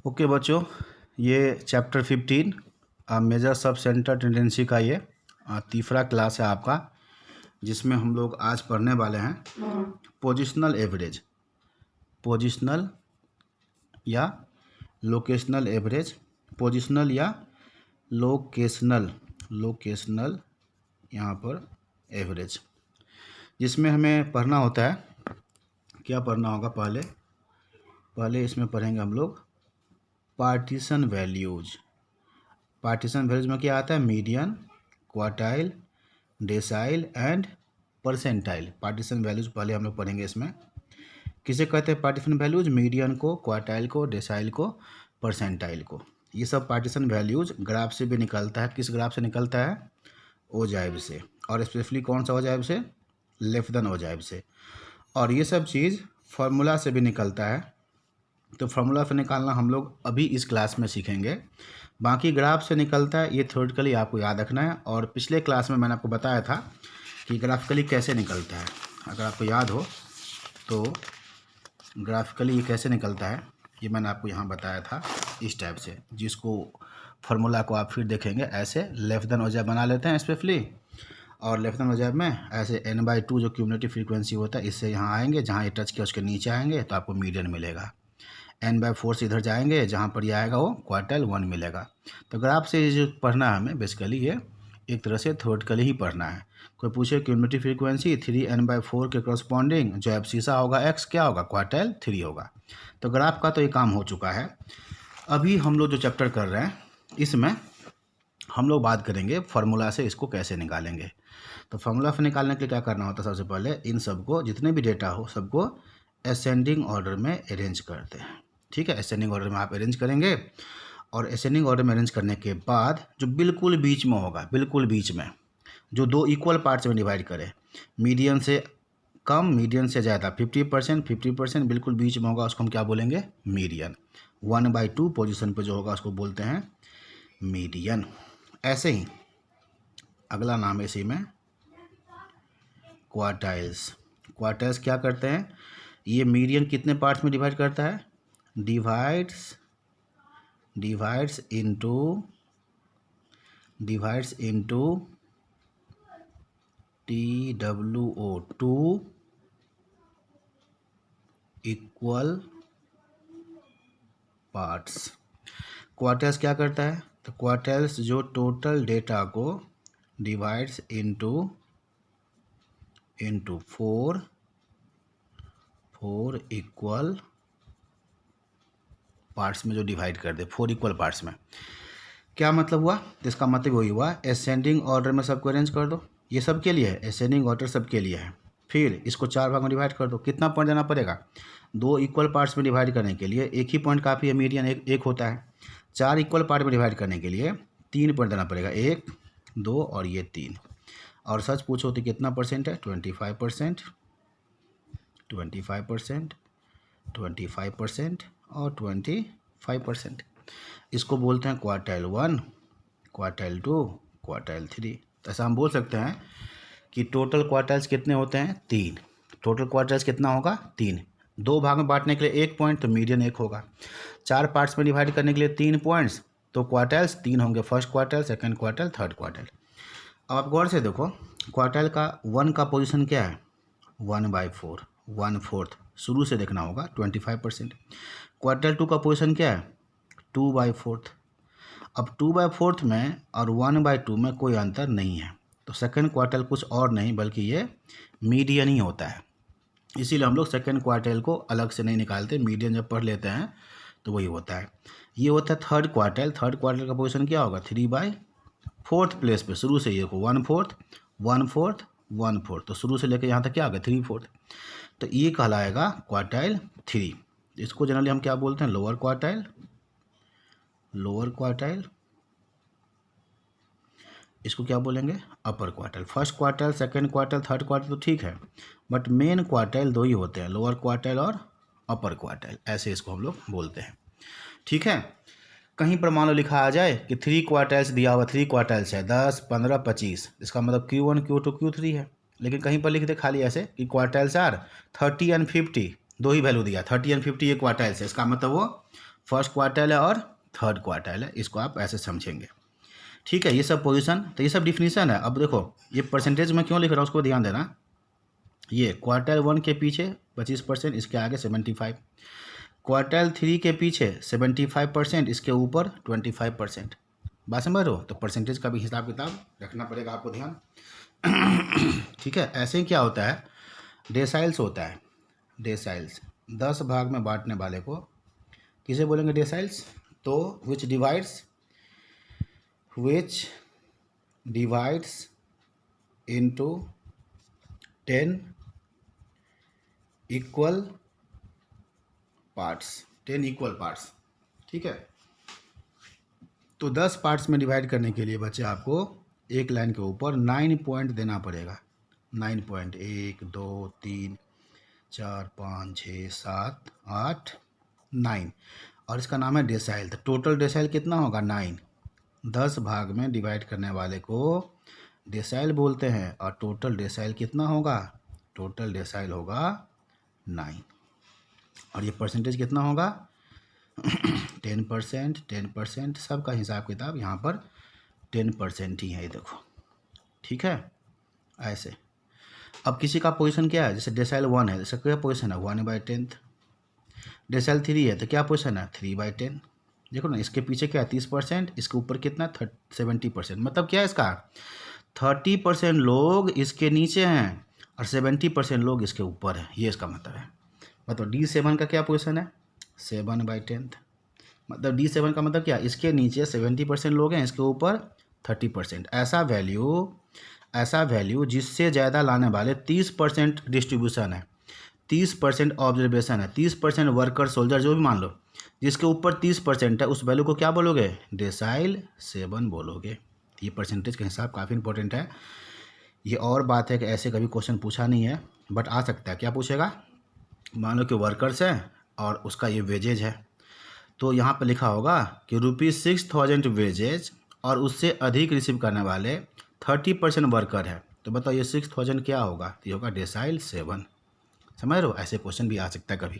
Okay बच्चों, ये chapter 15 measure सब सेंटर टेंडेंसी का ये तीसरा क्लास है आपका, जिसमें हम लोग आज पढ़ने वाले हैं पोजिशनल एवरेज, पोजिशनल या लोकेशनल एवरेज, पोजिशनल या लोकेशनल यहाँ पर एवरेज, जिसमें हमें पढ़ना होता है। क्या पढ़ना होगा? पहले इसमें पढ़ेंगे हम लोग पार्टीशन वैल्यूज। पार्टीशन वैल्यूज में क्या आता है? Median, quartile, decyl and percentile. Partition values पहले हम लोग पढ़ेंगे। इसमें किसे कहते हैं पार्टीशन वैल्यूज? मीडियन को, क्वार्टाइल को, डेसाइल को, परसेंटाइल को। ये सब पार्टीशन वैल्यूज ग्राफ से भी निकलता है। किस ग्राफ से निकलता है? ओजाइव से, और स्पेशली कौन सा ओजाइव से? लेफ्ट देन ओजाइव से। और ये सब चीज़ फार्मूला से भी निकलता है। तो फार्मूला से निकालना हम लोग अभी इस क्लास में सीखेंगे। बाकी ग्राफ से निकलता है, ये थ्योरेटिकली आपको याद रखना है। और पिछले क्लास में मैंने आपको बताया था कि ग्राफिकली कैसे निकलता है। अगर आपको याद हो तो ग्राफिकली ये कैसे निकलता है, ये मैंने आपको यहाँ बताया था इस टाइप से, जिसको फार्मूला को आप फिर देखेंगे। ऐसे लेफ्ट देन ओजाइव बना लेते हैं स्पेशली, और लेफ्ट देन ओजाइव में ऐसे n/2 जो क्यूमुलेटिव फ्रीक्वेंसी होता है, इससे यहाँ आएंगे, जहाँ ये टच किया उसके नीचे आएंगे तो आपको मीडियन मिलेगा। n/4 से इधर जाएंगे, जहाँ पर ये आएगा वो क्वार्टाइल 1 मिलेगा। तो ग्राफ से जो पढ़ना है हमें, बेसिकली ये एक तरह से थ्योरेटिकली ही पढ़ना है। कोई पूछे क्यूमुलेटिव फ्रीक्वेंसी 3n/4 के करस्पॉन्डिंग जो एब्सिसा होगा x क्या होगा? क्वार्टाइल 3 होगा। तो ग्राफ का तो ये काम हो चुका है। अभी हम लोग जो चैप्टर कर रहे हैं, इसमें हम लोग बात करेंगे फार्मूला से इसको कैसे निकालेंगे। तो फार्मूला से निकालने के लिए क्या करना होता है? सबसे पहले इन सबको, जितने भी डेटा हो, सबको असेंडिंग ऑर्डर में अरेंज करते हैं। ठीक है, असेंडिंग ऑर्डर में आप अरेंज करेंगे, और असेंडिंग ऑर्डर में अरेंज करने के बाद जो बिल्कुल बीच में होगा, बिल्कुल बीच में जो दो इक्वल पार्ट्स में डिवाइड करें, मीडियन से कम, मीडियन से ज़्यादा, 50% बिल्कुल बीच में होगा, उसको हम क्या बोलेंगे? मीडियन। 1/2 पोजीशन पे जो होगा उसको बोलते हैं मीडियन। ऐसे ही अगला नाम है इसी में क्वार्टाइल्स। क्वार्टाइल्स क्या करते हैं? ये मीडियन कितने पार्ट्स में डिवाइड करता है? Divides into TWO, 2 equal parts. Quartiles क्या करता है? तो क्वार्टाइल्स जो टोटल डेटा को डिवाइड्स इनटू 4 इक्वल पार्ट्स में जो डिवाइड कर दे, 4 इक्वल पार्ट्स में। क्या मतलब हुआ? इसका मतलब वही हुआ, असेंडिंग ऑर्डर में सबको अरेंज कर दो। ये सबके लिए है, असेंडिंग ऑर्डर सबके लिए है। फिर इसको 4 भाग में डिवाइड कर दो। कितना पॉइंट देना पड़ेगा? 2 इक्वल पार्ट्स में डिवाइड करने के लिए एक ही पॉइंट काफ़ी है, मीडियन एक होता है। 4 इक्वल पार्ट में डिवाइड करने के लिए 3 पॉइंट देना पड़ेगा, 1, 2 और ये 3। और सच पूछो तो कितना परसेंट है? 25% और 25%। इसको बोलते हैं क्वार्टाइल 1, क्वार्टाइल 2, क्वार्टाइल 3। तो ऐसा हम बोल सकते हैं कि टोटल क्वार्टाइल्स कितने होते हैं? 3। टोटल क्वार्टाइल्स कितना होगा? 3। 2 भाग में बांटने के लिए 1 पॉइंट, तो मीडियन 1 होगा। 4 पार्ट्स में डिवाइड करने के लिए 3 पॉइंट्स, तो क्वार्टाइल्स 3 होंगे, first quartile, second quartile, third quartile. अब आप गौर से देखो, क्वार्टाइल का 1 का पोजीशन क्या है? 1/4, 1/4 शुरू से देखना होगा, 25%। क्वार्टाइल 2 का पोजीशन क्या है? 2/4। अब 2/4 में और 1/2 में कोई अंतर नहीं है, तो सेकंड क्वार्टाइल कुछ और नहीं बल्कि ये मीडियन ही होता है। इसीलिए हम लोग सेकंड क्वार्टाइल को अलग से नहीं निकालते, मीडियन जब पढ़ लेते हैं तो वही होता है। ये होता है थर्ड क्वार्टाइल। थर्ड क्वार्टाइल का पोजीशन क्या होगा? 3/4 प्लेस पे। शुरू से ये 1/4, 1/4, 1/4, तो शुरू से लेकर यहाँ तक क्या आ गया? 3/4। तो ये कहलाएगा क्वार्टाइल 3। इसको जनरली हम क्या बोलते हैं? Lower quartile. इसको क्या बोलेंगे? अपर quartile. First quartile, second quartile, third quartile तो ठीक है, बट मेन क्वार्टाइल 2 ही होते हैं, लोअर क्वार्टाइल और अपर क्वार्टाइल, ऐसे इसको हम लोग बोलते हैं। ठीक है, कहीं पर मान लो लिखा आ जाए कि 3 क्वार्टाइल्स दिया हुआ, 3 क्वार्टाइल्स है 10, 15, 25, इसका मतलब Q1, Q2, Q3 है। लेकिन कहीं पर लिख दे खाली ऐसे कि क्वार्टाइल्स आर 30 एंड 50, 2 ही वैल्यू दिया, 30 एंड 50 ये क्वार्टाइल्स है, इसका मतलब वो फर्स्ट क्वार्टाइल है और थर्ड क्वार्टाइल है, इसको आप ऐसे समझेंगे। ठीक है, ये सब पोजीशन, तो ये सब डिफिनीशन है। अब देखो ये परसेंटेज में क्यों लिख रहा हूँ उसको ध्यान देना। ये क्वार्टाइल 1 के पीछे 25%, इसके आगे 75, क्वार्टाइल 3 के पीछे 75%, इसके ऊपर 25%। बात समझ रहे हो? तो परसेंटेज का भी हिसाब किताब रखना पड़ेगा आपको ध्यान। ठीक है, ऐसे ही क्या होता है, डेसाइल्स होता है। डेसाइल्स 10 भाग में बांटने वाले को किसे बोलेंगे? डेसाइल्स। तो विच divides into 10 equal parts, 10 equal parts. ठीक है, तो 10 पार्ट्स में डिवाइड करने के लिए बच्चे आपको एक लाइन के ऊपर 9 पॉइंट देना पड़ेगा। 9 पॉइंट, 1 2 3 4 5 6 7 8 9, और इसका नाम है डेसाइल। तो टोटल डेसाइल कितना होगा? 9। 10 भाग में डिवाइड करने वाले को डेसाइल बोलते हैं, और टोटल डेसाइल कितना होगा? टोटल डेसाइल होगा 9। और ये परसेंटेज कितना होगा? 10%, 10%, सबका हिसाब किताब यहाँ पर 10% ही है, ये देखो। ठीक है, ऐसे। अब किसी का पोजीशन क्या है, जैसे डेसाइल 1 है, जैसे क्या पोजीशन है? 1/10। डेसाइल 3 है तो क्या पोजीशन है? 3/10। देखो ना, इसके पीछे क्या है? 30%, इसके ऊपर कितना? 70%। मतलब क्या है इसका? 30% लोग इसके नीचे हैं और 70% लोग इसके ऊपर हैं, ये इसका मतलब है। मतलब D7 का क्या पोजीशन है? 7/10। मतलब D7 का मतलब क्या? इसके नीचे 70% लोग हैं, इसके ऊपर 30%। ऐसा वैल्यू जिससे ज़्यादा लाने वाले 30% डिस्ट्रीब्यूशन है, 30% ऑब्जर्वेशन है, 30% वर्कर सोल्जर जो भी मान लो, जिसके ऊपर 30% है, उस वैल्यू को क्या बोलोगे? डेसाइल 7 बोलोगे। ये परसेंटेज का हिसाब काफ़ी इंपॉर्टेंट है। ये और बात है कि ऐसे कभी क्वेश्चन पूछा नहीं है, बट आ सकता है। क्या पूछेगा? मान लो कि वर्कर्स है और उसका ये वेजेज है, तो यहाँ पर लिखा होगा कि ₹6000 वेजेज और उससे अधिक रिसीव करने वाले 30% वर्कर है। तो बताओ ये 6000 क्या होगा? ये होगा डेसाइल 7। समझ रहे हो? ऐसे क्वेश्चन भी आ सकता है कभी।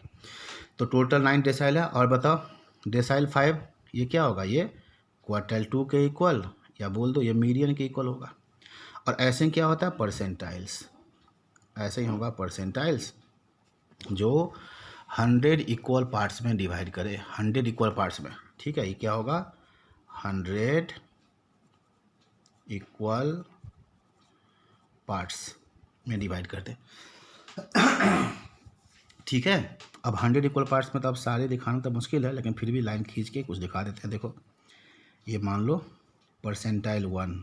तो टोटल 9 डेसाइल है। और बताओ डेसाइल 5 ये क्या होगा? ये क्वार्टाइल 2 के इक्वल, या बोल दो ये मीडियन के इक्वल होगा। और ऐसे क्या होता है? परसेंटाइल्स। ऐसे ही होगा परसेंटाइल्स, जो 100 इक्वल पार्ट्स में डिवाइड करे, 100 इक्वल पार्ट्स में। ठीक है, ये क्या होगा? 100 इक्वल पार्ट्स में डिवाइड करते। ठीक है, अब 100 इक्वल पार्ट्स में तो अब सारे दिखाना तो मुश्किल है, लेकिन फिर भी लाइन खींच के कुछ दिखा देते हैं। देखो ये मान लो percentile 1,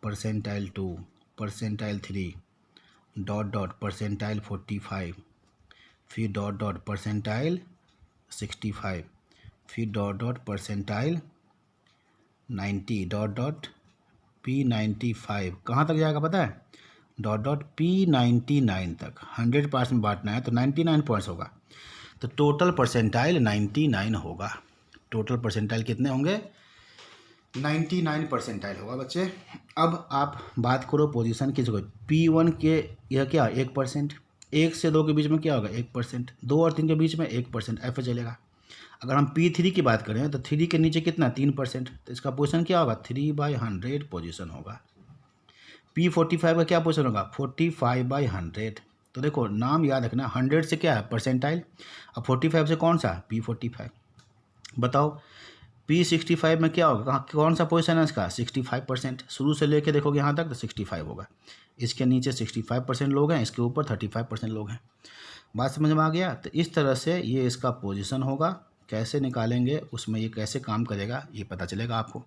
percentile 2, percentile 3, dot dot percentile 45, फिर डॉट डॉट परसेंटाइल 65, फिर dot dot percentile 90, dot dot P95। कहाँ तक जाएगा पता है? डॉट डॉट P99 तक। 100 पार्ट्स में बांटना है तो 99 पॉइंट्स होगा, तो टोटल परसेंटाइल 99 होगा। टोटल परसेंटाइल कितने होंगे? 99 परसेंटाइल होगा बच्चे। अब आप बात करो पोजीशन की जगह। P1 के यह क्या? 1%। 1 से 2 के बीच में क्या होगा? 1%। 2 और 3 के बीच में 1%, ऐसे चलेगा। अगर हम P3 की बात करें तो 3 के नीचे कितना? 3%, तो इसका पोजीशन क्या होगा? 3/100 पोजीशन होगा। P45 का क्या पोजीशन होगा? 45/100। तो देखो नाम याद रखना, 100 से क्या है? परसेंटाइल, अब 45 से कौन सा? P45। बताओ P65 में क्या होगा? कौन सा पोजीशन है इसका? 65%। शुरू से लेके देखोगे यहाँ तक तो 65 होगा। इसके नीचे 65% लोग हैं, इसके ऊपर 35% लोग हैं। बात समझ में आ गया? तो इस तरह से ये इसका पोजीशन होगा। कैसे निकालेंगे, उसमें ये कैसे काम करेगा, ये पता चलेगा आपको।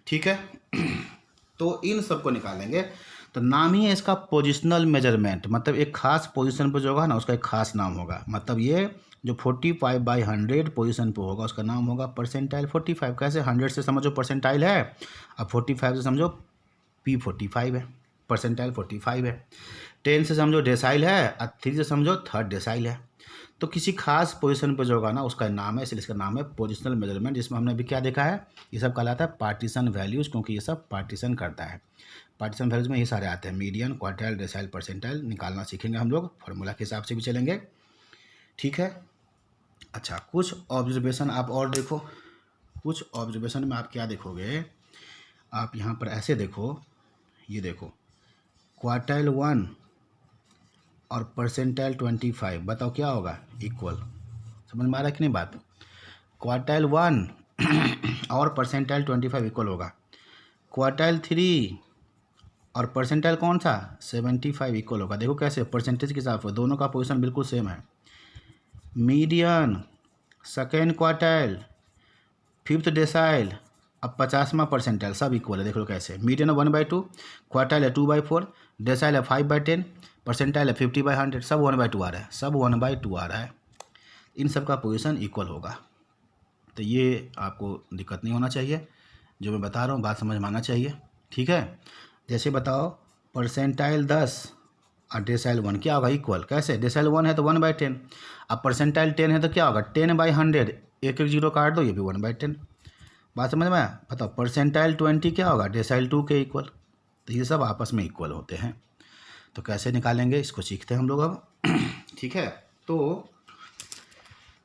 ठीक है, तो इन सब को निकालेंगे। तो नाम ही है इसका पोजिशनल मेजरमेंट, मतलब एक खास पोजीशन पर जो होगा ना उसका एक खास नाम होगा। मतलब ये जो 45/100 पोजीशन पे होगा उसका नाम होगा परसेंटाइल 45। कैसे? 100 से समझो परसेंटाइल है, अब 45 से समझो P45 है, परसेंटाइल 45 है। 10 से समझो डेसाइल है, और 3 से समझो थर्ड डेसाइल है। तो किसी खास पोजीशन पर जो होगा ना उसका नाम है, इसलिए इसका नाम है पोजिशनल मेजरमेंट। जिसमें हमने अभी क्या देखा है? ये सब कहलाता है पार्टीशन वैल्यूज़, क्योंकि ये सब पार्टीशन करता है। पार्टीशन वैल्यूज़ में ये सारे आते हैं, मीडियन, क्वार्टाइल, डेसाइल, परसेंटाइल निकालना सीखेंगे हम लोग, फार्मूला के हिसाब से भी चलेंगे। ठीक है, अच्छा, कुछ ऑब्जर्वेशन आप और देखो। कुछ ऑब्जर्वेशन में आप क्या देखोगे, आप यहाँ पर ऐसे देखो, ये देखो क्वार्टाइल 1 और परसेंटाइल 25, बताओ क्या होगा, इक्वल। समझ में आ रहा है कि नहीं बात। क्वार्टाइल 1 और परसेंटाइल 25 इक्वल होगा। क्वार्टाइल 3 और परसेंटाइल कौन सा 75 इक्वल होगा। देखो कैसे परसेंटेज के हिसाब से दोनों का पोजीशन बिल्कुल सेम है। Median, second quartile, fifth decyl, अब 50वां परसेंटाइल सब इक्वल है। देख लो कैसे, मीडियन है 1/2, क्वार्टाइल है 2/4, डेसाइल है 5/10, परसेंटाइल है 50/100, सब 1/2 आ रहा है, सब 1/2 आ रहा है। इन सब का पोजीशन इक्वल होगा। तो ये आपको दिक्कत नहीं होना चाहिए, जो मैं बता रहा हूँ बात समझ में आना चाहिए, ठीक है। जैसे बताओ परसेंटाइल 10 और डेसाइल 1 क्या होगा, इक्वल। कैसे, डेसाइल 1 है तो 1/10, अब परसेंटाइल 10 है तो क्या होगा 10/100, एक एक जीरो काट दो, ये भी 1/10। बात समझ में आया। बताओ परसेंटाइल 20 क्या होगा, डेसाइल 2 के इक्वल। तो ये सब आपस में इक्वल होते हैं। तो कैसे निकालेंगे इसको सीखते हैं हम लोग अब, ठीक है। तो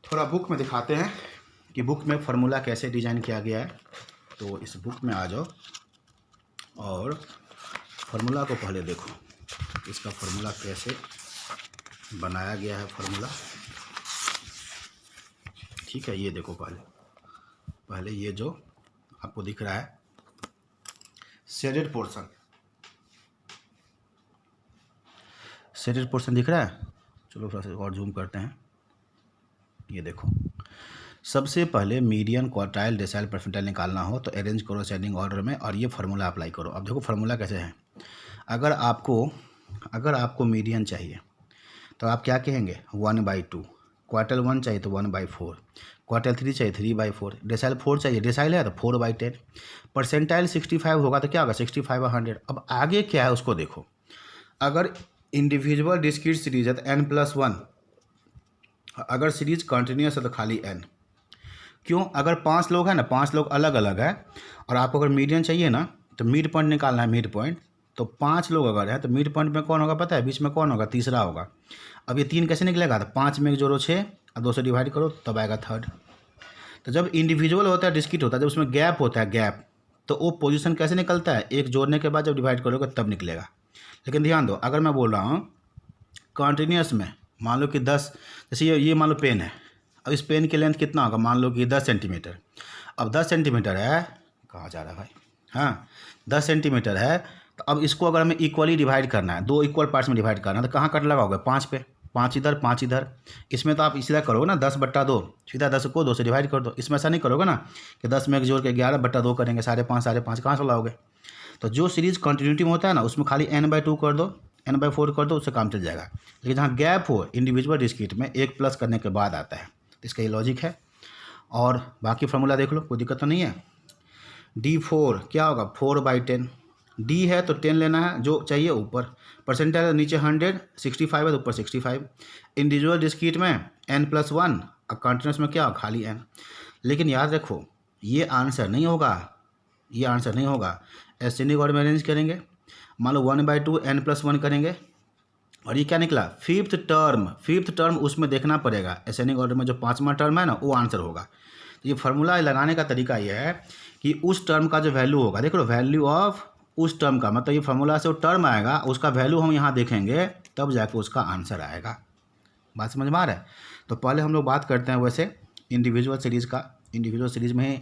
थोड़ा बुक में दिखाते हैं कि बुक में फार्मूला कैसे डिज़ाइन किया गया है। तो इस बुक में आ जाओ और फार्मूला को पहले देखो, इसका फार्मूला कैसे बनाया गया है फार्मूला, ठीक है। ये देखो पहले ये जो आपको दिख रहा है शेडेड पोर्शन, शेडेड पोर्शन दिख रहा है। चलो थोड़ा सा और जूम करते हैं। ये देखो, सबसे पहले मीडियन, क्वार्टाइल, डेसाइल, परसेंटाइल निकालना हो तो अरेंज करो असेंडिंग ऑर्डर में और ये फार्मूला अप्लाई करो। अब देखो फार्मूला कैसे है। अगर आपको मीडियन चाहिए तो आप क्या कहेंगे 1/2, क्वार्टाइल 1 चाहिए तो 1/4, क्वार्टाइल 3 चाहिए 3/4, डेसाइल 4 चाहिए, डेसाइल है तो 4/10, परसेंटाइल 65 होगा तो क्या होगा 65/100। अब आगे क्या है उसको देखो। अगर इंडिविजुअल डिस्क्रीट सीरीज है तो n+1, अगर सीरीज कंटिन्यूस है तो खाली n। क्यों, अगर 5 लोग हैं ना, 5 लोग अलग अलग है और आपको अगर मीडियन चाहिए ना तो मिड पॉइंट निकालना है, मिड पॉइंट। तो 5 लोग अगर है तो मिड पॉइंट में कौन होगा पता है, बीच में कौन होगा, तीसरा होगा। अब ये 3 कैसे निकलेगा, तो 5 में 1 जोड़ो 6 और 2 से डिवाइड करो तब आएगा थर्ड। तो जब इंडिविजुअल होता है डिस्क्रीट होता है, जब उसमें गैप होता है गैप, तो वो पोजीशन कैसे निकलता है, 1 जोड़ने के बाद जब डिवाइड करोगे तब निकलेगा। लेकिन ध्यान दो, अगर मैं बोल रहा हूँ कॉन्टीन्यूस में, मान लो कि 10, जैसे ये मान लो पेन है, अब इस पेन की लेंथ कितना होगा, मान लो कि 10 सेंटीमीटर। अब 10 सेंटीमीटर है, कहाँ जा रहा है भाई, हाँ 10 सेंटीमीटर है। तो अब इसको अगर हमें इक्वली डिवाइड करना है, 2 इक्वल पार्ट्स में डिवाइड करना है, तो कहाँ कट लगाओगे, 5 पे, 5 इधर 5 इधर। इसमें तो आप सीधा करोगे ना 10/2, सीधा 10 को 2 से डिवाइड कर दो। इसमें ऐसा नहीं करोगे ना कि 10 में 1 जोड़ के 11/2 करेंगे, 5.5 कहाँ से लाओगे। तो जो सीरीज कंटिन्यूटी में होता है ना उसमें खाली n/2 कर दो, n/4 कर दो, उससे काम चल जाएगा। लेकिन जहाँ गैप हो इंडिविजुअल डिस्क्रीट में 1 प्लस करने के बाद आता है, तो इसका ये लॉजिक है। और बाकी फार्मूला देख लो, कोई दिक्कत तो नहीं है। D4 क्या होगा 4/10, D है तो 10 लेना है जो चाहिए ऊपर, परसेंटाइल नीचे 100, 65 है तो ऊपर 65। इंडिविजुअल डिस्क्रीट में n+1 और कंटिन्यूस में क्या होगा खाली n। लेकिन याद रखो ये आंसर नहीं होगा, ये आंसर नहीं होगा। एसेंडिंग ऑर्डर में अरेंज करेंगे, मान लो 1/2 n+1 करेंगे और ये क्या निकला फिफ्थ टर्म उसमें देखना पड़ेगा। एसेंडिंग ऑर्डर में जो 5वां टर्म है ना वो आंसर होगा। तो ये फार्मूला लगाने का तरीका ये है कि उस टर्म का जो वैल्यू होगा, देख लो वैल्यू ऑफ उस टर्म का, मतलब ये फार्मूला से वो टर्म आएगा उसका वैल्यू हम यहाँ देखेंगे तब जाके उसका आंसर आएगा। बात समझ में आ रहा है। तो पहले हम लोग बात करते हैं वैसे इंडिविजुअल सीरीज़ का। इंडिविजुअल सीरीज़ में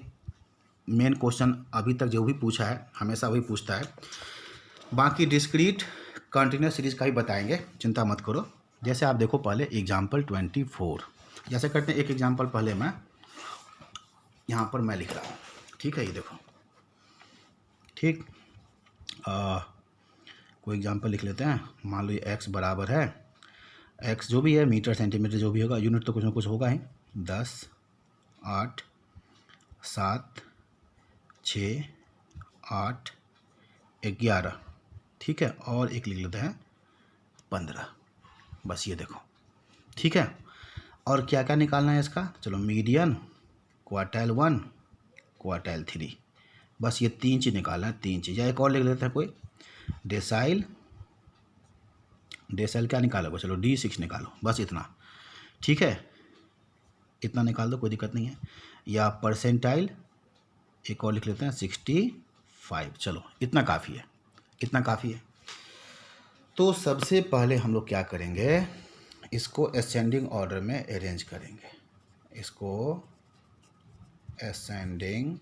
मेन क्वेश्चन अभी तक जो भी पूछा है हमेशा वही पूछता है। बाकी डिस्क्रीट कंटिन्यूस सीरीज़ का ही बताएंगे, चिंता मत करो। जैसे आप देखो पहले एग्जाम्पल 24, जैसे करते हैं एक एग्जाम्पल पहले मैं यहाँ पर मैं लिख रहा हूँ, ठीक है। ये देखो, ठीक कोई एग्जाम्पल लिख लेते हैं। मान लो ये x बराबर है, x जो भी है मीटर सेंटीमीटर जो भी होगा, यूनिट तो कुछ ना कुछ होगा ही, 10, 8, 7, 6, 8, 11, ठीक है। और एक लिख लेते हैं 15, बस ये देखो, ठीक है। और क्या क्या निकालना है इसका, चलो मीडियन, क्वार्टाइल 1, क्वार्टाइल 3, बस ये 3 चीज़ निकालना है, 3 चीज़। या एक और लिख लेते हैं कोई, डेसाइल क्या निकालोगे, चलो D6 निकालो, बस इतना, ठीक है। इतना निकाल दो, कोई दिक्कत नहीं है। या परसेंटाइल एक और लिख लेते हैं 65। चलो इतना काफ़ी है, इतना काफ़ी है। तो सबसे पहले हम लोग क्या करेंगे, इसको असेंडिंग ऑर्डर में अरेंज करेंगे। इसको असेंडिंग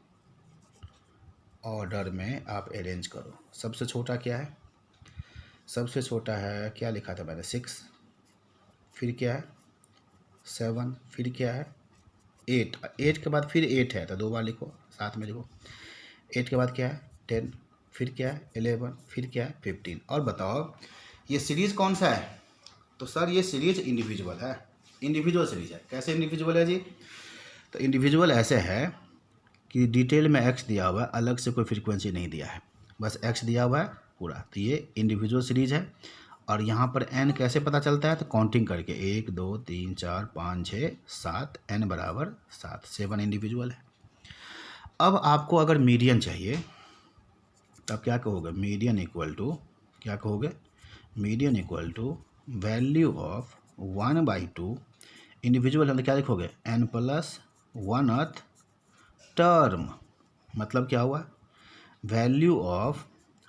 ऑर्डर में आप अरेंज करो। सबसे छोटा क्या है, सबसे छोटा है, क्या लिखा था मैंने, 6, फिर क्या है 7, फिर क्या है 8, 8 के बाद फिर 8 है तो 2 बार लिखो, साथ में लिखो। 8 के बाद क्या है 10, फिर क्या है 11, फिर क्या है 15। और बताओ ये सीरीज़ कौन सा है, तो सर ये सीरीज इंडिविजुअल है, इंडिविजुअल सीरीज है। कैसे इंडिविजुअल है जी, तो इंडिविजुअल ऐसे है कि डिटेल में एक्स दिया हुआ है, अलग से कोई फ्रीक्वेंसी नहीं दिया है, बस एक्स दिया हुआ है पूरा, तो ये इंडिविजुअल सीरीज है। और यहाँ पर एन कैसे पता चलता है, तो काउंटिंग करके 1 2 3 4 5 6 7, एन बराबर 7, 7 इंडिविजुअल है। अब आपको अगर मीडियन चाहिए तब क्या कहोगे, मीडियन इक्वल टू, क्या कहोगे, median equal to value of 1/2 individual है तो क्या लिखोगे, n+1th टर्म। मतलब क्या हुआ, वैल्यू ऑफ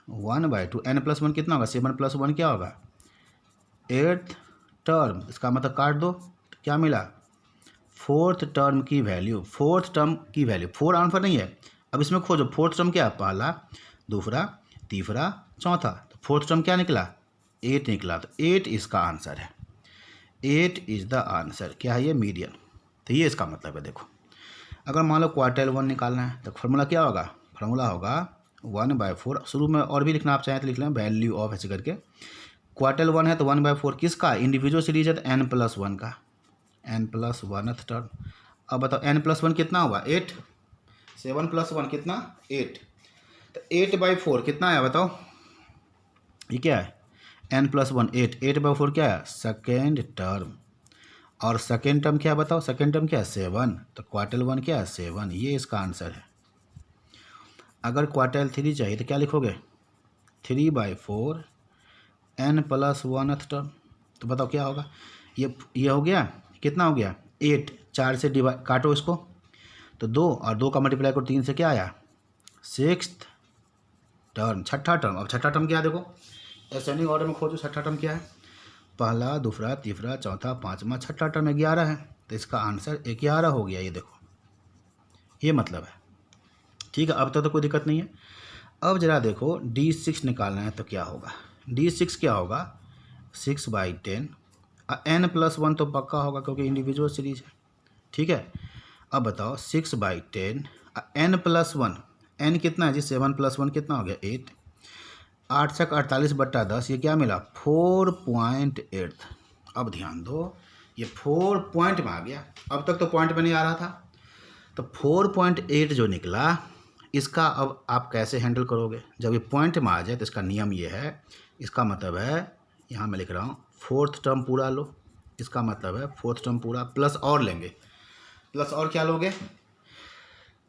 1/2, n+1 कितना होगा, 7+1 क्या होगा 8th टर्म। इसका मतलब काट दो तो क्या मिला, 4th टर्म की वैल्यू, 4th टर्म की वैल्यू, 4 आंसर नहीं है। अब इसमें खोजो 4th टर्म क्या है, पहला, दूसरा, तीसरा, चौथा, तो 4th टर्म क्या निकला 8 निकला, तो 8 इसका आंसर है, 8 इज़ द आंसर। क्या है ये, मीडियन। तो ये इसका मतलब है। देखो अगर मान लो क्वार्टाइल 1 निकालना है तो फार्मूला क्या होगा, फार्मूला होगा 1/4। शुरू में और भी लिखना आप चाहें तो लिख लें, वैल्यू ऑफ ऐसे करके। क्वार्टाइल 1 है तो 1/4 किसका, इंडिविजुअल सीरीज है तो n+1 का, n+1th टर्म। अब बताओ n+1 कितना हुआ 8, 7+1 कितना 8, तो 8/4 कितना है बताओ, ये क्या है n+1 8, 8/4 क्या है सेकेंड टर्म। और सेकेंड टर्म क्या है बताओ, सेकेंड टर्म क्या है 7, तो क्वार्टाइल 1 क्या है 7, ये इसका आंसर है। अगर क्वार्टाइल 3 चाहिए तो क्या लिखोगे, 3/4 n+1th टर्म। तो बताओ क्या होगा, ये हो गया, कितना हो गया 8, 4 से डिवाइड, काटो इसको तो 2, और 2 का मल्टीप्लाई करो 3 से, क्या आया 6th टर्म, छठा टर्म। अब छठा टर्म क्या है, देखो असेंडिंग ऑर्डर में खोजो छठा टर्म क्या है, पहला, दूसरा, तीसरा, चौथा, पांचवा, छठा टर्म 11 है, तो इसका आंसर 11 हो गया। ये देखो, ये मतलब है। ठीक है, अब तक तो कोई दिक्कत नहीं है। अब जरा देखो D6 निकालना है तो क्या होगा, D6 क्या होगा 6/10, n+1 तो पक्का होगा क्योंकि इंडिविजुअल सीरीज है। ठीक है, अब बताओ 6/10 n+1, n कितना है जी 7+1 कितना हो गया 8, 8 छक 48/10, ये क्या मिला 4.8। अब ध्यान दो ये 4 पॉइंट में आ गया, अब तक तो पॉइंट में नहीं आ रहा था, तो 4.8 जो निकला इसका अब आप कैसे हैंडल करोगे, जब ये पॉइंट में आ जाए तो इसका नियम ये है, इसका मतलब है यहाँ मैं लिख रहा हूँ 4th टर्म पूरा लो, इसका मतलब है 4th टर्म पूरा प्लस और लेंगे, प्लस और क्या लोगे,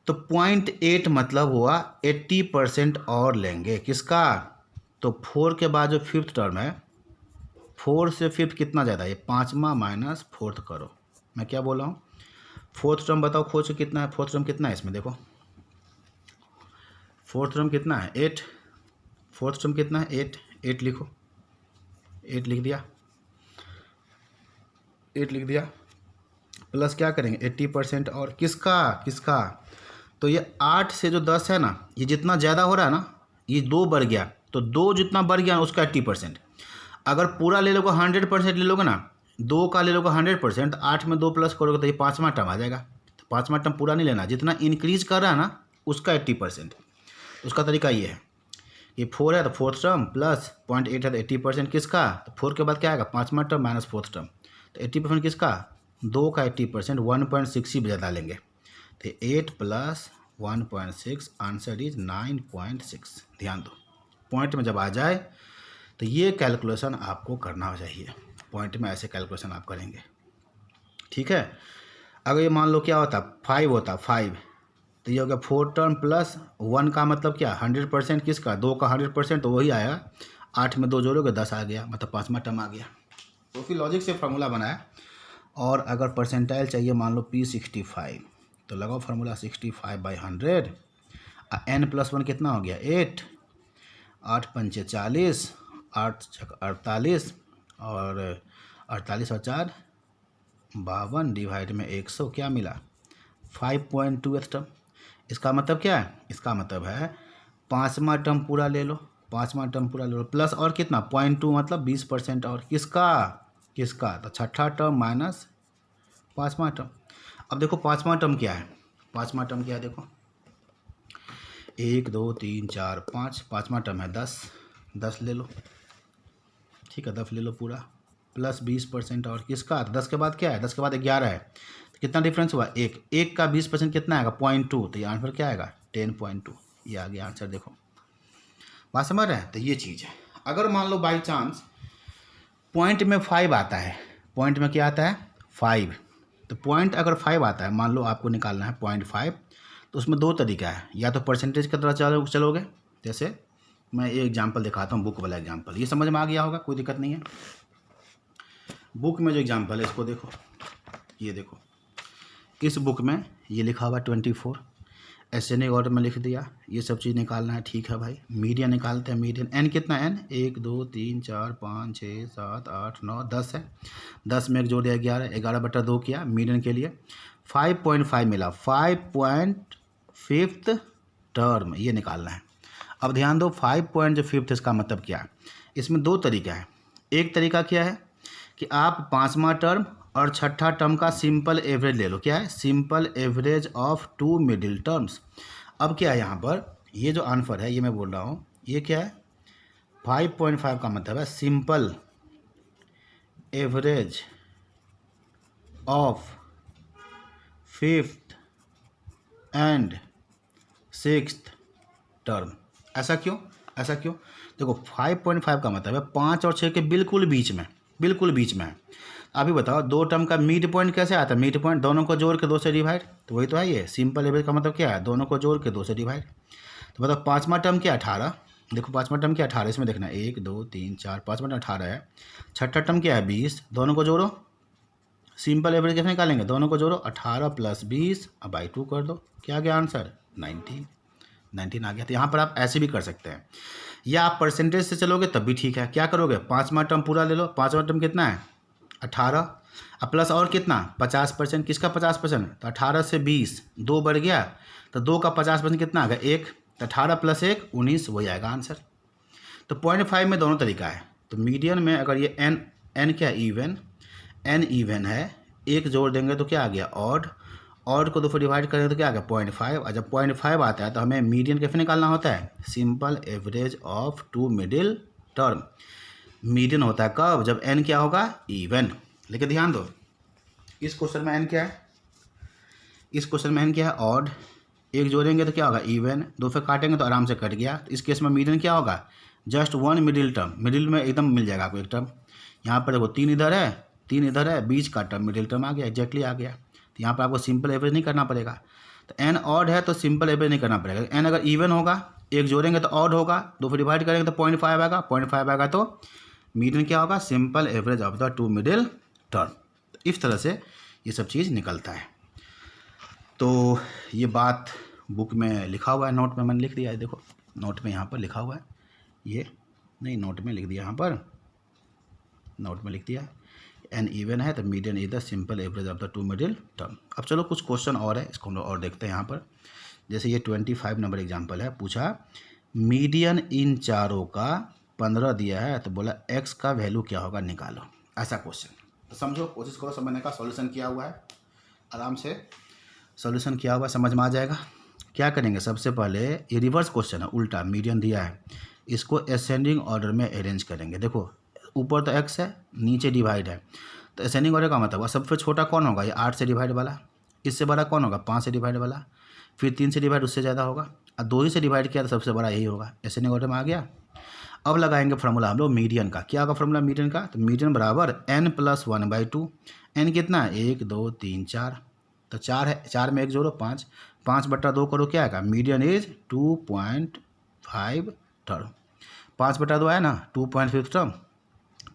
तो 0.8 मतलब हुआ 80% और लेंगे किसका, तो 4 के बाद जो 5th टर्म है, 4 से 5th कितना ज़्यादा है, 5वां माइनस 4th करो। मैं क्या बोल रहा हूँ, 4th टर्म बताओ खोज कितना है, 4th टर्म कितना है इसमें देखो, 4th टर्म कितना है 8, 4th टर्म कितना है 8, 8 लिखो, 8 लिख दिया, 8 लिख दिया, प्लस क्या करेंगे 80% और किसका किसका, तो ये 8 से जो 10 है ना, ये जितना ज़्यादा हो रहा है ना, ये 2 बढ़ गया, तो 2 जितना बढ़ गया उसका 80%। अगर पूरा ले लोगे 100% ले लोगे ना, 2 का ले लोगे 100%, 8 में 2 प्लस करोगे तो ये 5वां टर्म आ जाएगा। तो 5वां टर्म पूरा नहीं लेना, जितना इंक्रीज कर रहा है ना उसका 80%। उसका तरीका ये है कि 4 है तो 4th टर्म प्लस 0.8 है तो 80% किसका, तो 4 के बाद क्या आएगा 5वां टर्म माइनस 4th टर्म, तो 80% किसका, 2 का 80%, 1.6 ही बजा लेंगे, तो 8 + 1.6 आंसर इज 9.6। ध्यान दो पॉइंट में जब आ जाए तो ये कैलकुलेशन आपको करना चाहिए, पॉइंट में ऐसे कैलकुलेशन आप करेंगे। ठीक है, अगर ये मान लो क्या होता 5 होता 5, तो ये हो गया 4 टर्म प्लस 1 का मतलब क्या 100% किसका, 2 का 100% तो वही आया, 8 में 2 जोड़ोगे 10 आ गया, मतलब 5वां टर्म आ गया। तो फिर लॉजिक से फार्मूला बनाया और अगर परसेंटाइल चाहिए मान लो P65, तो लगाओ फार्मूला 65/100। n+1 कितना हो गया 8, 8 पंचे 40, 8 छक 48 और 48 और 4 52 डिवाइड में 100 क्या मिला 5.2 टर्म। इसका मतलब क्या है, इसका मतलब है पाँचवा टर्म पूरा ले लो, पाँचवा टर्म पूरा ले लो प्लस और कितना 0.2 मतलब 20% और किसका तो छठा टर्म माइनस पाँचवा टर्म। अब देखो पाँचवा टर्म क्या है, पाँचवा टर्म क्या है देखो 1 2 3 4 5, पाँचवा टर्म है 10 ले लो, ठीक है 10 ले लो पूरा प्लस 20% और किसका तो 10 के बाद क्या है 10 के बाद 11 है, तो कितना डिफरेंस हुआ 1 का 20% कितना आएगा 0.2, तो ये आंसर क्या आएगा 10.2, ये आ गया आंसर। देखो बात समझ रहे हैं, तो ये चीज़ है। अगर मान लो बाई चांस पॉइंट में 5 आता है, पॉइंट में क्या आता है 5, तो पॉइंट अगर 5 आता है मान लो आपको निकालना है 0.5, तो उसमें दो तरीका है, या तो परसेंटेज की तरह चलोगे, जैसे मैं एक एग्जांपल दिखाता हूँ बुक वाला एग्जांपल, ये समझ में आ गया होगा कोई दिक्कत नहीं है। बुक में जो एग्जांपल है इसको देखो, ये देखो इस बुक में ये लिखा हुआ 24, एसेंडिंग ऑर्डर में लिख दिया, ये सब चीज़ निकालना है, ठीक है भाई। मीडियन निकालते हैं, मीडियन एन कितना एन 1 2 3 4 5 6 7 8 9 10 है, 10 में एक जोड़ दिया 11, 11/2 किया मीडियन के लिए 5.5 मिला, 5.5 टर्म ये निकालना है। अब ध्यान दो 5.5 इसका मतलब क्या है, इसमें दो तरीका है। एक तरीका क्या है कि आप पाँचवा टर्म और छठा टर्म का सिंपल एवरेज ले लो, क्या है simple average of 2 middle terms. अब क्या है यहाँ पर ये जो आंसर है ये मैं बोल रहा हूँ ये क्या है 5.5 का मतलब है simple average of 5th and 6th term. ऐसा क्यों देखो 5.5 का मतलब है 5 और 6 के बिल्कुल बीच में है। अभी बताओ दो टर्म का मिड पॉइंट कैसे आता है, मिड पॉइंट दोनों को जोड़ के 2 से डिवाइड, तो वही तो है ये सिंपल एवरेज का मतलब क्या है दोनों को जोड़ के 2 से डिवाइड। तो बताओ पाँचवा टर्म क्या 18, देखो पाँचवा टर्म क्या 18, इसमें देखना 1 2 3 4 पाँचवा टर्म 18 है, छठा टर्म क्या है 20, दोनों को जोड़ो, सिंपल एवरेज कैसे निकालेंगे दोनों को जोड़ो 18 + 20 अब बाई 2 कर दो, क्या आ गया आंसर 19 आ गया। तो यहाँ पर आप ऐसे भी कर सकते हैं, या आप परसेंटेज से चलोगे तब भी ठीक है। क्या करोगे पाँचवा टर्म पूरा ले लो, पाँचवा टर्म कितना है 18 प्लस और कितना 50%, किसका 50%, तो 18 से 20 2 बढ़ गया, तो 2 का 50% कितना आ गया 1, तो 18 + 1 19 वही आएगा आंसर। तो 0.5 में दोनों तरीका है। तो मीडियन में अगर ये एन क्या एन इवन है, एक जोड़ देंगे तो क्या आ गया ऑड को 2 से डिवाइड करेंगे तो क्या आ गया 0.5, और जब 0.5 आता है तो हमें मीडियन कैसे निकालना होता है simple average of 2 middle term. Median होता है कब, जब एन क्या होगा इवन। लेकिन ध्यान दो इस क्वेश्चन में एन क्या है, ऑड, एक जोड़ेंगे तो क्या होगा इवन, 2 से काटेंगे तो आराम से कट गया। तो इस केस में मीडियन क्या होगा जस्ट 1 मिडिल टर्म, मिडिल में एकदम मिल जाएगा आपको एक टर्म। यहाँ पर देखो 3 इधर है, बीच का टर्म मिडिल टर्म आ गया, एग्जैक्टली आ गया। तो यहाँ पर आपको सिंपल एवरेज नहीं करना पड़ेगा। तो एन ऑड है तो सिंपल एवरेज नहीं करना पड़ेगा। एन अगर इवन होगा एक जोड़ेंगे तो ऑड होगा, 2 से डिवाइड करेंगे तो 0.5 आएगा, 0.5 आएगा तो मीडियन क्या होगा simple average of the 2 middle term. इस तरह से ये सब चीज़ निकलता है। तो ये बात बुक में लिखा हुआ है, नोट में मैंने लिख दिया है, देखो नोट में यहाँ पर लिखा हुआ है, ये नहीं नोट में लिख दिया, यहाँ पर नोट में लिख दिया एन इवन है तो median is the simple average of the 2 middle term. अब चलो कुछ क्वेश्चन और है, इसको हम लोग और देखते हैं यहाँ पर। जैसे ये 25 नंबर एग्जाम्पल है, पूछा मीडियन इन चारों का 15 दिया है, तो बोला एक्स का वैल्यू क्या होगा निकालो, ऐसा क्वेश्चन। तो समझो, कोशिश करो समझने का, सॉल्यूशन किया हुआ है, आराम से सॉल्यूशन किया हुआ है, समझ में आ जाएगा। क्या करेंगे सबसे पहले, ये रिवर्स क्वेश्चन है, उल्टा मीडियन दिया है, इसको असेंडिंग ऑर्डर में अरेंज करेंगे। देखो ऊपर तो एक्स है, नीचे डिवाइड है, तो असेंडिंग ऑर्डर का मतलब सबसे छोटा कौन होगा, ये 8 से डिवाइड वाला, इससे बड़ा कौन होगा 5 से डिवाइड वाला, फिर 3 से डिवाइड उससे ज़्यादा होगा, और 2 ही से डिवाइड किया तो सबसे बड़ा यही होगा, असेंडिंग ऑर्डर में आ गया। अब लगाएंगे फार्मूला हम लोग मीडियन का। क्या होगा फार्मूला मीडियन का, तो मीडियन बराबर n + 1/2। एन कितना है 1 2 3 4, तो 4 है, 4 में एक जोड़ो 5, 5/2 करो क्या आएगा, मीडियन इज 2.5 टर्म। 5/2 है ना 2.5 टर्म,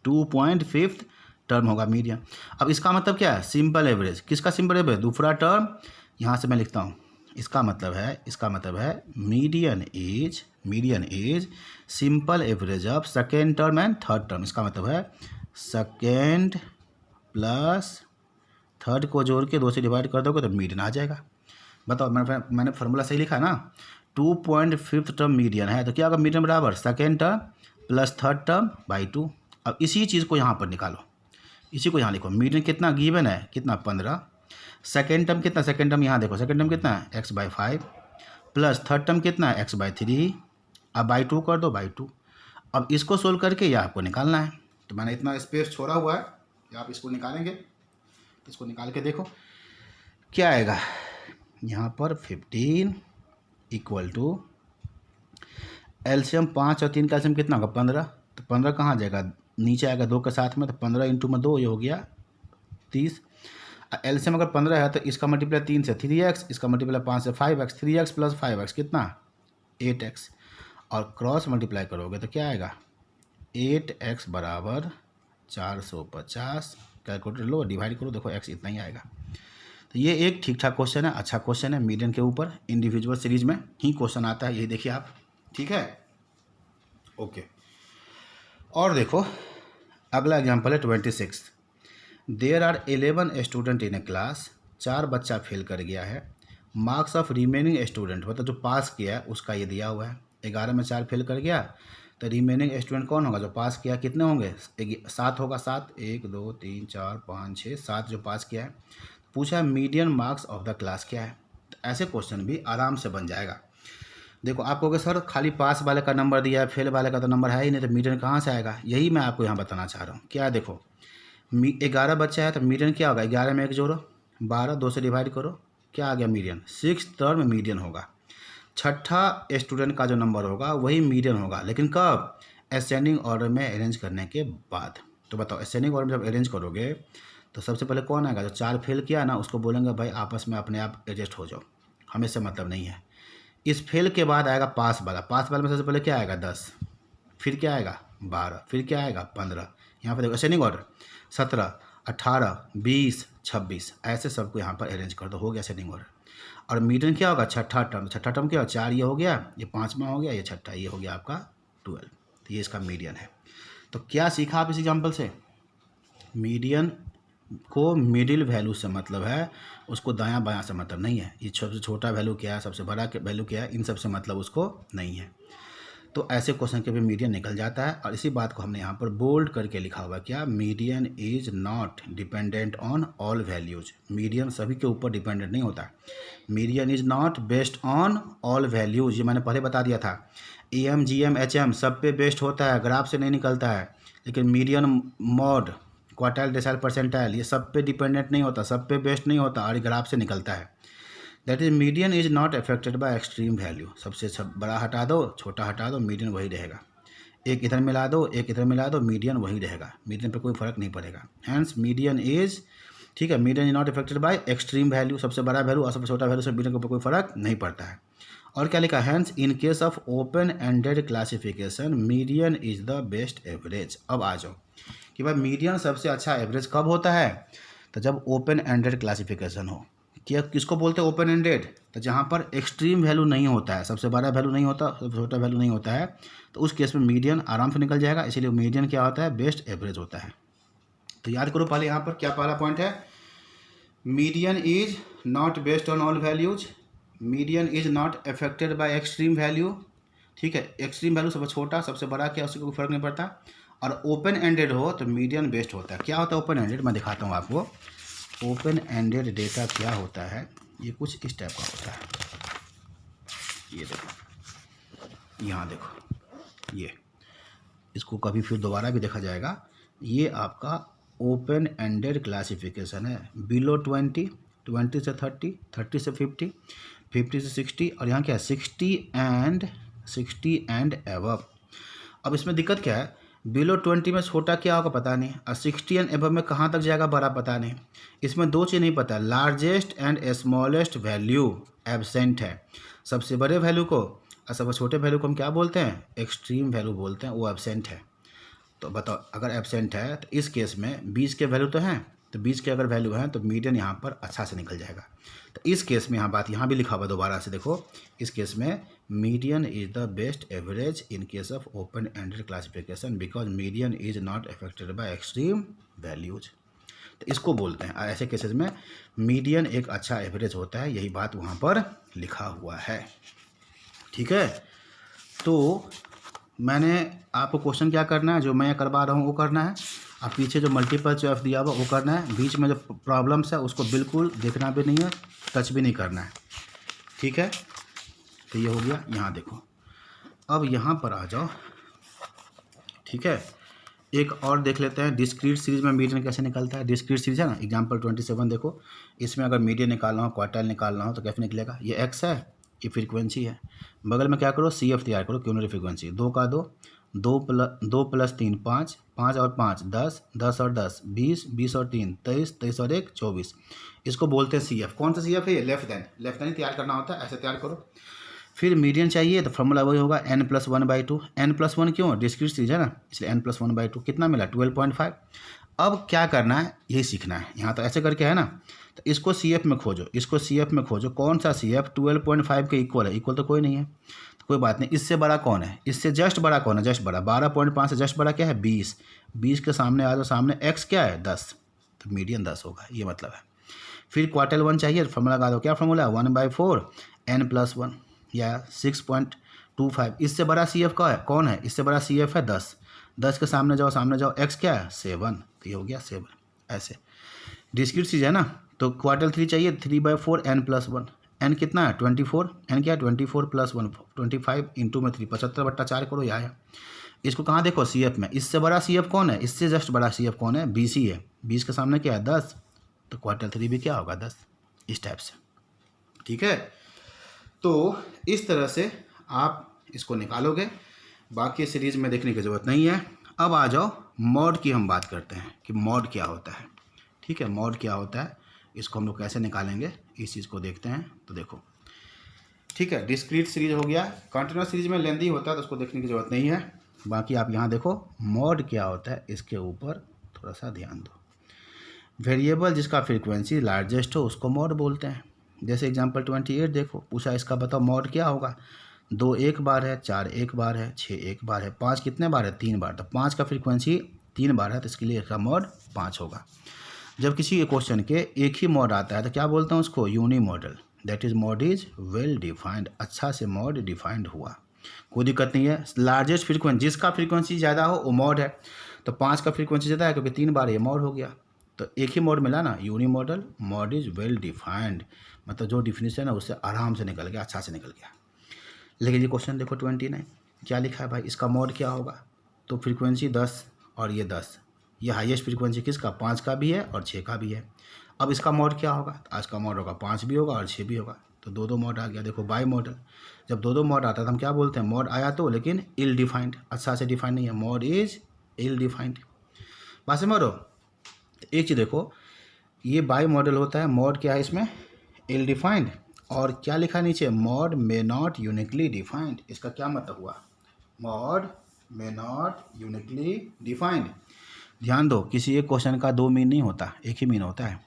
2.5 टर्म होगा मीडियन। अब इसका मतलब क्या है, सिंपल एवरेज। किसका सिंपल एवरेज, दूसरा टर्म। यहाँ से मैं लिखता हूँ, इसका मतलब है median is simple average of second term and third term. इसका मतलब है सेकेंड प्लस थर्ड को जोड़ के 2 से डिवाइड कर दोगे तो मीडियन आ जाएगा। बताओ, मैंने फार्मूला सही लिखा ना। 2.5 टर्म मीडियन है तो क्या होगा, मीडियन बराबर second term plus third term by 2। अब इसी चीज़ को यहाँ पर निकालो, इसी को यहाँ लिखो। मीडियन कितना गिवन है, कितना 15। सेकेंड टर्म कितना, सेकेंड टर्म यहाँ देखो, सेकेंड टर्म कितना है x/5 प्लस थर्ड टर्म कितना है x/3। अब बाई 2 कर दो, बाई 2। अब इसको सोल्व करके ये आपको निकालना है। तो मैंने इतना स्पेस छोड़ा हुआ है कि आप इसको निकालेंगे। इसको निकाल के देखो क्या आएगा। यहाँ पर 15 इक्वल टू एलसीएम 5 और 3 का एलसीएम कितना होगा 15। तो 15 कहाँ जाएगा, नीचे आएगा 2 के साथ में। तो 15 इंटू में 2 ये हो गया 30। एलसीएम अगर 15 है तो इसका मल्टीप्लाई 3 से 3x, इसका मल्टीप्लाई 5 से 5x। 3x प्लस 5x कितना 8x। और क्रॉस मल्टीप्लाई करोगे तो क्या आएगा 8x बराबर 450। कैलकुलेटर लो, डिवाइड करो, देखो x इतना ही आएगा। तो ये एक ठीक ठाक क्वेश्चन है, अच्छा क्वेश्चन है। मीडियन के ऊपर इंडिविजुअल सीरीज में ही क्वेश्चन आता है, ये देखिए आप। ठीक है, ओके। और देखो अगला एग्जांपल है 26। There are 11 student in a class. 4 बच्चा फेल कर गया है। मार्क्स ऑफ रिमेनिंग स्टूडेंट, मतलब जो पास किया है उसका ये दिया हुआ है। 11 में 4 फेल कर गया तो रिमेनिंग स्टूडेंट कौन होगा, जो पास किया। कितने होंगे, 7 होगा। 7 1 2 3 4 5 6 7 जो पास किया है। पूछा है median marks of the class क्या है। तो ऐसे क्वेश्चन भी आराम से बन जाएगा। देखो आप कहोगे सर खाली पास वाले का नंबर दिया है, फेल वाले का तो नंबर है ही नहीं, तो मीडियन कहाँ से आएगा। यही मैं आपको यहाँ बताना चाह रहा हूँ। क्या देखो 11 बच्चा है तो मीडियन क्या होगा, 11 में 1 जोड़ो, 12, 2 से डिवाइड करो, क्या आ गया मीडियन। 6th टर्म मीडियन होगा। छठा स्टूडेंट का जो नंबर होगा वही मीडियन होगा, लेकिन कब, असेंडिंग ऑर्डर में अरेंज करने के बाद। तो बताओ असेंडिंग ऑर्डर में जब अरेंज करोगे तो सबसे पहले कौन आएगा, जो 4 फेल किया ना उसको बोलेंगे भाई आपस में अपने आप एडजस्ट हो जाओ, हमें से मतलब नहीं है। इस फेल के बाद आएगा पास वाला। पास वाले में सबसे पहले क्या आएगा 10, फिर क्या आएगा 12, फिर क्या आएगा 15। यहाँ पर देखो असेंडिंग ऑर्डर 17, 18, 20, 26 ऐसे सबको यहाँ पर अरेंज कर दो, हो गया असेंडिंग ऑर्डर। और मीडियन क्या होगा, छठा टर्म। छठा टर्म क्या होगा, 4 ये हो गया, ये 5वां हो गया, ये छठा, ये हो गया आपका 12। तो ये इसका मीडियन है। तो क्या सीखा आप इस एग्जाम्पल से, मीडियन को मिडिल वैल्यू से मतलब है, उसको दायां बायां से मतलब नहीं है। ये सबसे छोटा वैल्यू क्या है, सबसे बड़ा वैल्यू क्या है, इन सब से मतलब उसको नहीं है। तो ऐसे क्वेश्चन के भी मीडियन निकल जाता है। और इसी बात को हमने यहाँ पर बोल्ड करके लिखा हुआ है, क्या, median is not dependent on all values. Median सभी के ऊपर डिपेंडेंट नहीं होता। Median is not based on all values, ये मैंने पहले बता दिया था। EM GM HM सब पे बेस्ड होता है, ग्राफ से नहीं निकलता है। लेकिन median mode quartile decyl percentile ये सब पे डिपेंडेंट नहीं होता, सब पे बेस्ड नहीं होता और ग्राफ से निकलता है। That is median is not affected by extreme value. सबसे बड़ा हटा दो, छोटा हटा दो, मीडियन वही रहेगा। एक इधर मिला दो, एक इधर मिला दो, मीडियन वही रहेगा। मीडियन पे कोई फर्क नहीं पड़ेगा। हैंस मीडियन इज, ठीक है, median is not affected by extreme value. सबसे बड़ा वैल्यू और सबसे छोटा वैल्यू से मीडियन के ऊपर कोई फर्क नहीं पड़ता है। और क्या लिखा, hence in case of open ended classification median is the best average. अब आ जाओ कि भाई मीडियन सबसे अच्छा एवरेज कब होता है, तो जब ओपन एंडेड क्लासिफिकेशन हो। क्या किसको बोलते हैं ओपन एंडेड, तो जहाँ पर एक्सट्रीम वैल्यू नहीं होता है, सबसे बड़ा वैल्यू नहीं होता, सबसे छोटा वैल्यू नहीं होता है, तो उस केस में मीडियन आराम से निकल जाएगा। इसीलिए मीडियन क्या होता है, बेस्ट एवरेज होता है। तो याद करो पहले यहाँ पर क्या पहला पॉइंट है, median is not based on all values, median is not affected by extreme value. ठीक है, एक्सट्रीम वैल्यू सबसे छोटा सबसे बड़ा क्या उससे कोई फर्क नहीं पड़ता। और ओपन एंडेड हो तो मीडियन बेस्ट होता है। क्या होता है ओपन एंडेड, मैं दिखाता हूँ आपको। ओपन एंडेड डेटा क्या होता है, ये कुछ इस टाइप का होता है। ये देखो, यहाँ देखो, ये इसको कभी फिर दोबारा भी देखा जाएगा। ये आपका ओपन एंडेड क्लासिफिकेशन है। बिलो 20, 20 से 30, 30 से 50, 50 से 60 और यहाँ क्या है 60 एंड एबव। अब इसमें दिक्कत क्या है, बिलो 20 में छोटा क्या होगा पता नहीं, और 60 एंड एबव में कहाँ तक जाएगा बड़ा पता नहीं। इसमें दो चीज़ नहीं पता, largest and smallest value absent है। सबसे बड़े वैल्यू को और सबसे छोटे वैल्यू को हम क्या बोलते हैं, एक्सट्रीम वैल्यू बोलते हैं, वो एब्सेंट है। तो बताओ, अगर एब्सेंट है तो इस केस में 20 के वैल्यू तो हैं, तो 20 के अगर वैल्यू है तो मीडियन यहाँ पर अच्छा से निकल जाएगा। तो इस केस में यहाँ बात यहाँ भी लिखा हुआ दोबारा से देखो, इस केस में median is the best average in case of open ended classification because median is not affected by extreme values. तो इसको बोलते हैं, ऐसे केसेस में मीडियन एक अच्छा एवरेज होता है, यही बात वहाँ पर लिखा हुआ है। ठीक है, तो मैंने आपको क्वेश्चन क्या करना है, जो मैं करवा रहा हूँ वो करना है, अब पीछे जो मल्टीपल चॉइस दिया हुआ वो करना है, बीच में जो प्रॉब्लम्स है उसको बिल्कुल देखना भी नहीं है, टच भी नहीं करना है। ठीक है, तो ये हो गया। यहाँ देखो, अब यहाँ पर आ जाओ। ठीक है, एक और देख लेते हैं, डिस्क्रीट सीरीज में मीडियन कैसे निकलता है। डिस्क्रीट सीरीज है ना, एग्जाम्पल 27 देखो, इसमें अगर मीडियन निकालना हो, क्वार्टाइल निकालना हो तो कैसे निकलेगा। ये एक्स है, ये फ्रीक्वेंसी है, बगल में क्या करो, सी एफ तैयार करो, क्यूमुलेटिव फ्रीक्वेंसी। 2 का 2, 2 + 3 5, 5 और 5 10, 10 और 10 20, 20 और 3 23, 23 और 1 24। इसको बोलते हैं सी एफ। कौन सा सी एफ है ये, लेफ्ट हैंड ही तैयार करना होता है, ऐसे तैयार करो। फिर मीडियन चाहिए तो फॉर्मूला वही होगा n+1/2। n+1 क्यों, डिस्क्रीट सीरीज है ना, इसलिए n+1/2 कितना मिला 12.5। अब क्या करना है, यही सीखना है। यहाँ तो ऐसे करके है ना, तो इसको CF में खोजो, इसको CF में खोजो, कौन सा CF 12.5 के इक्वल है, इक्वल तो कोई नहीं है, तो कोई बात नहीं। इससे बड़ा कौन है, इससे जस्ट बड़ा कौन है, जस्ट बड़ा 12.5 से जस्ट बड़ा क्या है 20। 20 के सामने आ जाओ, सामने x क्या है 10, तो मीडियन 10 होगा, ये मतलब है। फिर क्वार्टाइल 1 चाहिए, फॉर्मूला लगा दो, क्या फॉर्मूला है 1/4 n+1 या 6.25। इससे बड़ा CF का है कौन है, इससे बड़ा CF है 10। 10 के सामने जाओ, x क्या है 7, तो ये हो गया 7। ऐसे डिस्क्रीट सीरीज है ना, तो क्वार्टाइल 3 चाहिए, 3/4 n+1। n कितना है 24, n क्या है 24 + 1 25 इंटू में 3 75/4 करो, यहाँ है। इसको कहाँ देखो CF में, इससे बड़ा CF कौन है, इससे जस्ट बड़ा CF कौन है 20 ही है। 20 के सामने क्या है 10, तो क्वार्टाइल 3 भी क्या होगा 10, इस टाइप से। ठीक है, तो इस तरह से आप इसको निकालोगे, बाकी सीरीज में देखने की ज़रूरत नहीं है। अब आ जाओ मॉड की हम बात करते हैं कि मॉड क्या होता है। ठीक है, मॉड क्या होता है, इसको हम लोग कैसे निकालेंगे, इस चीज़ को देखते हैं। तो देखो, ठीक है, डिस्क्रीट सीरीज हो गया, कंटिन्यूस सीरीज में लेंदी होता है तो उसको देखने की ज़रूरत नहीं है। बाकी आप यहाँ देखो मॉड क्या होता है, इसके ऊपर थोड़ा सा ध्यान दो। वेरिएबल जिसका फ्रीक्वेंसी लार्जेस्ट हो उसको मॉड बोलते हैं। जैसे एग्जांपल 28 देखो, पूछा इसका बताओ मॉड क्या होगा। 2 एक बार है, 4 एक बार है, 6 एक बार है, 5 कितने बार है 3 बार, तो 5 का फ्रीक्वेंसी 3 बार है, तो इसके लिए इसका मॉड 5 होगा। जब किसी क्वेश्चन के एक ही मॉड आता है तो क्या बोलते हैं उसको, unimodal. That is mode is well defined, अच्छा से मॉड डिफाइंड हुआ, कोई दिक्कत नहीं है। लार्जेस्ट फ्रीक्वेंसी, जिसका फ्रीक्वेंसी ज़्यादा हो वो मॉड है, तो 5 का फ्रीक्वेंसी ज़्यादा है क्योंकि 3 बार ये मॉड हो गया, तो एक ही मॉड मिला ना, unimodal. Mode is well defined मतलब जो डिफिनीशन है उससे आराम से निकल गया, अच्छा से निकल गया। लेकिन ये क्वेश्चन देखो 29 क्या लिखा है भाई, इसका मॉड क्या होगा, तो फ्रीक्वेंसी 10 और ये 10, ये हाईएस्ट फ्रीक्वेंसी किसका 5 का भी है और 6 का भी है। अब इसका मॉड क्या होगा, तो आज का मॉड होगा 5 भी होगा और 6 भी होगा, तो 2 मॉड आ गया। देखो बाई मॉडल, जब 2 मॉड आता है तो हम क्या बोलते हैं, मॉड आया तो लेकिन इल डिफाइंड, अच्छा से डिफाइंड नहीं है, मॉड इज इल डिफाइंड। बात समझ रहे हो। एक चीज़ देखो, ये बाई मॉडल होता है, मॉड क्या है इसमें इल डिफाइंड, और क्या लिखा नीचे, mod may not uniquely defined. इसका क्या मतलब हुआ, mod may not uniquely defined. ध्यान दो, किसी एक क्वेश्चन का 2 मीन नहीं होता, एक ही मीन होता है।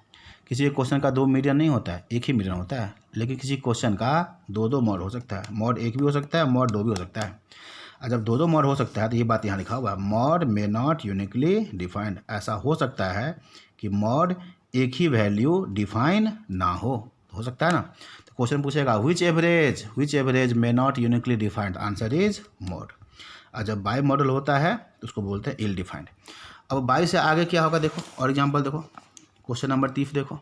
किसी एक क्वेश्चन का 2 मीडियन नहीं होता है, एक ही मीडियन होता है। लेकिन किसी क्वेश्चन का 2 मॉड हो सकता है, मॉड 1 भी हो सकता है, मॉड 2 भी हो सकता है। और जब 2 मॉड हो सकता है तो ये बात यहाँ लिखा हुआ है, mod may not uniquely defined. ऐसा हो सकता है कि मॉड एक ही वैल्यू डिफाइन ना हो सकता है ना। तो क्वेश्चन पूछेगा which average may not uniquely defined, answer is mod. और जब बाई मॉडल होता है तो उसको बोलते हैं इल डिफाइंड। अब बाई से आगे क्या होगा देखो, और एग्जाम्पल देखो, क्वेश्चन नंबर 30 देखो।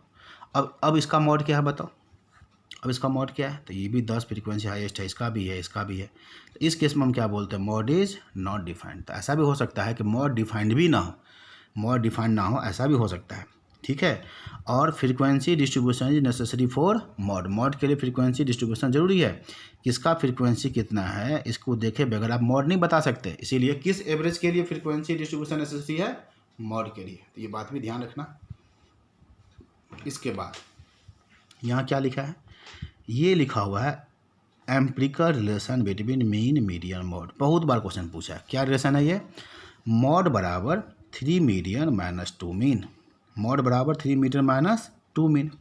अब इसका मॉड क्या है बताओ, अब इसका मॉड क्या है, तो ये भी 10 फ्रीक्वेंसी हाईएस्ट है, इसका भी है, इसका भी है। तो इस केस में हम क्या बोलते हैं, मॉड इज नॉट डिफाइंड। तो ऐसा भी हो सकता है कि मॉड डिफाइंड भी ना हो, मॉड डिफाइंड ना हो, ऐसा भी हो सकता है। ठीक है, और frequency distribution is necessary for mod. Mod के लिए फ्रीक्वेंसी डिस्ट्रीब्यूशन जरूरी है, किसका फ्रीक्वेंसी कितना है इसको देखे बगैर आप मॉड नहीं बता सकते। इसीलिए किस एवरेज के लिए फ्रीक्वेंसी डिस्ट्रीब्यूशन नेसेसरी है, मॉड के लिए। तो ये बात भी ध्यान रखना। इसके बाद यहाँ क्या लिखा है, ये लिखा हुआ है empirical relation between mean median mode. बहुत बार क्वेश्चन पूछा है, क्या रिलेशन है ये, मॉड बराबर 3 मीडियन माइनस 2 मीन, मॉड बराबर 3 मीडियन माइनस 2 मीन।